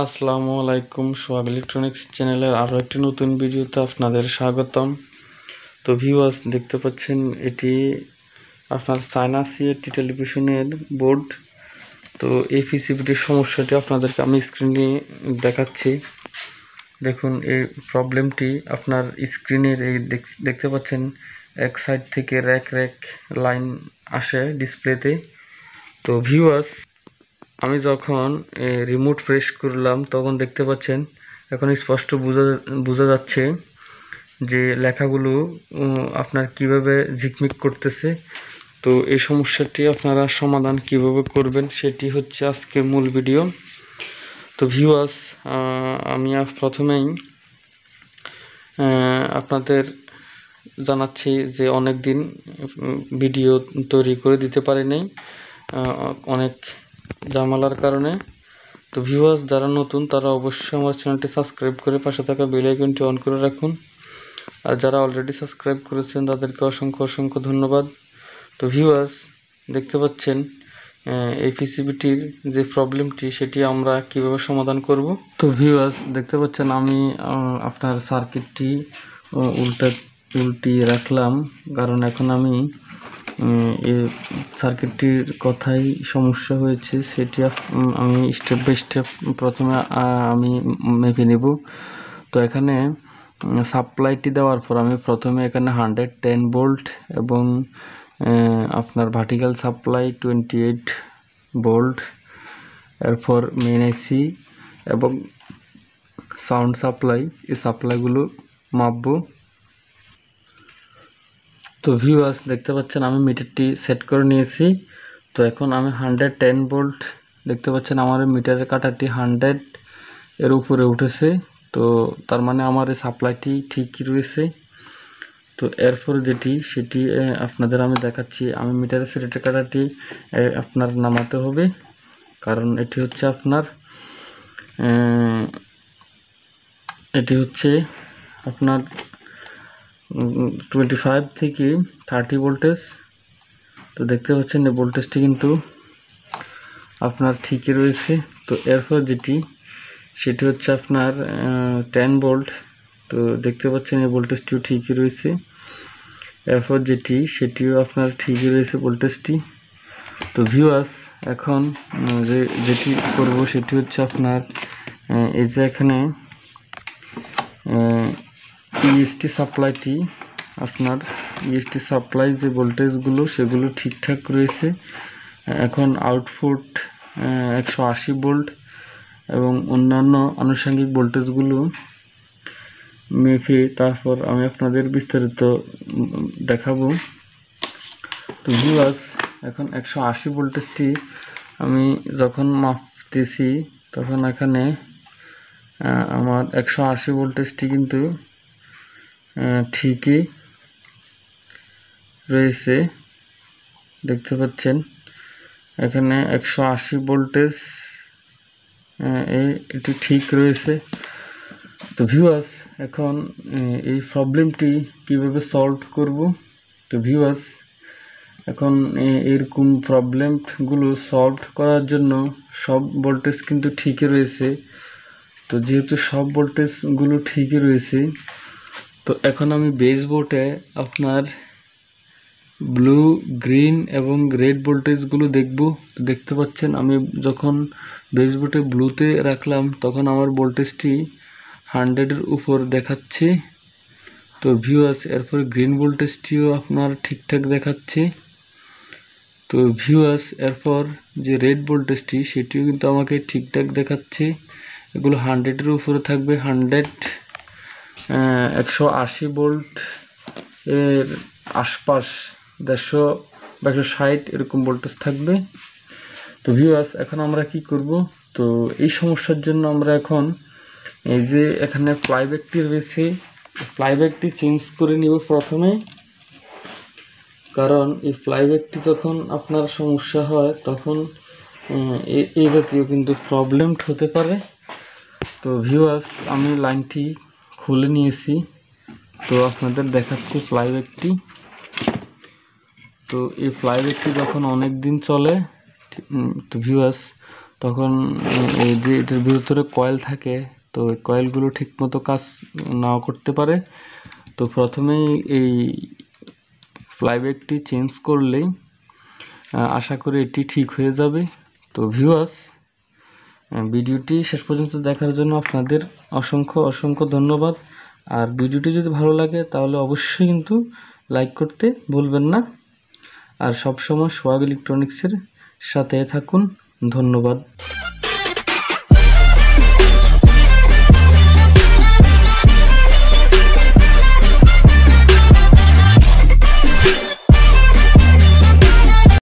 আসসালামু আলাইকুম। সোহাগ ইলেকট্রনিক্স চ্যানেলের আরও একটি নতুন ভিডিওতে আপনাদের স্বাগতম। তো ভিউয়ার্স, দেখতে পাচ্ছেন এটি আপনার চায়না সিএটি টেলিভিশনের বোর্ড। তো এই পিসিবিটির সমস্যাটি আপনাদেরকে আমি স্ক্রিনে দেখাচ্ছি। দেখুন, এই প্রবলেমটি আপনার স্ক্রিনের এই দেখতে পাচ্ছেন এক সাইড থেকে র্যাক লাইন আসে ডিসপ্লেতে। তো ভিউয়ার্স, আমি যখন রিমোট প্রেস করলাম তখন দেখতে পাচ্ছেন এখন স্পষ্ট বোঝা যাচ্ছে যে লেখাগুলো আপনার কিভাবে ঝিকমিক করতেছে। তো এই সমস্যাটি আপনারা সমাধান কিভাবে করবেন সেটি হচ্ছে আজকের মূল ভিডিও। তো ভিউয়ার্স, আমি প্রথমেই আপনাদের জানাচ্ছি যে অনেক দিন ভিডিও তৈরি করে দিতে পারি নাই, অনেক ঝামেলার কারণে। তো ভিউয়ার্স, যারা নতুন তারা অবশ্যই আমার চ্যানেলটি সাবস্ক্রাইব করে পাশে থাকা বেল আইকনটি অন করে রাখুন। আর যারা অলরেডি সাবস্ক্রাইব করেছেন তাদেরকে অসংখ্য ধন্যবাদ। তো ভিউয়ার্স, দেখতে পাচ্ছেন এই পিসিবিটির যে প্রবলেমটি সেটি আমরা কিভাবে সমাধান করব। তো ভিউয়ার্স, দেখতে পাচ্ছেন আমি আপনার সার্কিটটি উল্টিয়ে রাখলাম, কারণ এখন আমি এই সার্কিটটির কথাই সমস্যা হয়েছে সেটি আমি স্টেপ বাই স্টেপ প্রথমে আমি মেপে নেব। তো এখানে সাপ্লাইটি দেওয়ার পর আমি প্রথমে এখানে 110 ভোল্ট এবং আপনার ভার্টিক্যাল সাপ্লাই 28 ভোল্ট, এরপর মেইন আইসি এবং সাউন্ড সাপ্লাই, এই সাপ্লাইগুলো মাপবো। তো ভিউয়ার্স, দেখতে পাচ্ছেন আমি মিটারটি সেট করে নিয়েছি। তো এখন আমি 110 ভোল্ট, দেখতে পাচ্ছেন আমার মিটারের কাঁটাটি 100 এর উপরে উঠেছে। তো তার মানে আমার এই সাপ্লাইটি ঠিকই রয়েছে। তো এরপর সেটি আপনাদের আমি দেখাচ্ছি। আমি মিটারের সেটের কাঁটাটি আপনার নামাতে হবে, কারণ এটি হচ্ছে আপনার 25 থেকে 30 ভোল্টেজ। তো দেখতে পাচ্ছেন এই ভোল্টেজটি কিন্তু আপনার ঠিকই রয়েছে। তো এরপর সেটি হচ্ছে আপনার 10 ভোল্ট। তো দেখতে পাচ্ছেন এই ভোল্টেজটিও ঠিকই রয়েছে। এরপর সেটিও আপনার ঠিকই রয়েছে ভোল্টেজটি। তো ভিউয়ার্স, এখন যেটি করব সেটি হচ্ছে আপনার এই যে এখানে ইএসটি সাপ্লাইটি, আপনার ইএসটি সাপ্লাই যে ভোল্টেজগুলো সেগুলো ঠিকঠাক রয়েছে। এখন আউটপুট 180 ভোল্ট এবং অন্যান্য আনুষঙ্গিক ভোল্টেজগুলো মেপে তারপর আমি আপনাদের বিস্তারিত দেখাবো। তো ভিউয়ার্স, এখন 180 ভোল্টেজটি আমি যখন মাপতেছি তখন এখানে আমার 180 ভোল্টেজটি কিন্তু ঠিকই রয়েছে। দেখতে পাচ্ছেন এখানে 180 ভোল্টেজ এটি ঠিক রয়েছে। তো ভিউয়ার্স, এখন এই প্রবলেমটি কিভাবে সলভ করব। তো ভিউয়ার্স, এখন এরকম প্রবলেমগুলো সলভ করার জন্য সব ভোল্টেজ কিন্তু ঠিকই রয়েছে। তো যেহেতু সব ভোল্টেজগুলো ঠিকই রয়েছে, তো এখন আমি বেসবোর্ডে আপনার ব্লু, গ্রিন এবং রেড ভোল্টেজগুলো দেখব। দেখতে পাচ্ছেন আমি যখন বেসবোর্ডে ব্লুতে রাখলাম তখন আমার ভোল্টেজটি 100-এর উপর দেখাচ্ছে। তো ভিউয়ার্স, এরপর গ্রিন ভোল্টেজটিও আপনার ঠিকঠাক দেখাচ্ছে। তো ভিউয়ার্স, এরপর যে রেড ভোল্টেজটি সেটিও কিন্তু আমাকে ঠিকঠাক দেখাচ্ছে। এগুলো 100-এর উপরে থাকবে। 180 ভোল্ট এর আশপাশ 150 বা 160 এরকম ভোল্টেজ থাকবে। তো ভিউয়ার্স, এখন আমরা কি করব। তো এই সমস্যার জন্য আমরা এখন এই যে এখানে ফ্লাইব্যাকটি রয়েছে, ফ্লাইব্যাকটি চেঞ্জ করে নিব প্রথমে, কারণ এই ফ্লাইব্যাকটি যখন আপনার সমস্যা হয় তখন এই জাতীয় কিন্তু প্রবলেম হতে পারে। তো ভিউয়ার্স, আমি লাইনটি খুলে নিয়েছি। তো আপনাদের দেখাচ্ছি ফ্লাইব্যাকটি। তো এই ফ্লাইব্যাকটি যখন অনেক দিন চলে, তো ভিউয়ার্স, তখন এই যে এটার ভিতরে কয়েল থাকে, তো এই কয়েলগুলো ঠিকমতো কাজ নাও করতে পারে। তো প্রথমেই এই ফ্লাইব্যাগটি চেঞ্জ করলেই আশা করি এটি ঠিক হয়ে যাবে। তো ভিউয়ার্স, ভিডিওটি শেষ পর্যন্ত দেখার জন্য আপনাদের অসংখ্য ধন্যবাদ। আর ভিডিওটি যদি ভালো লাগে তাহলে অবশ্যই কিন্তু লাইক করতে ভুলবেন না। আর সবসময় সোহাগ ইলেকট্রনিক্সের সাথে থাকুন। ধন্যবাদ।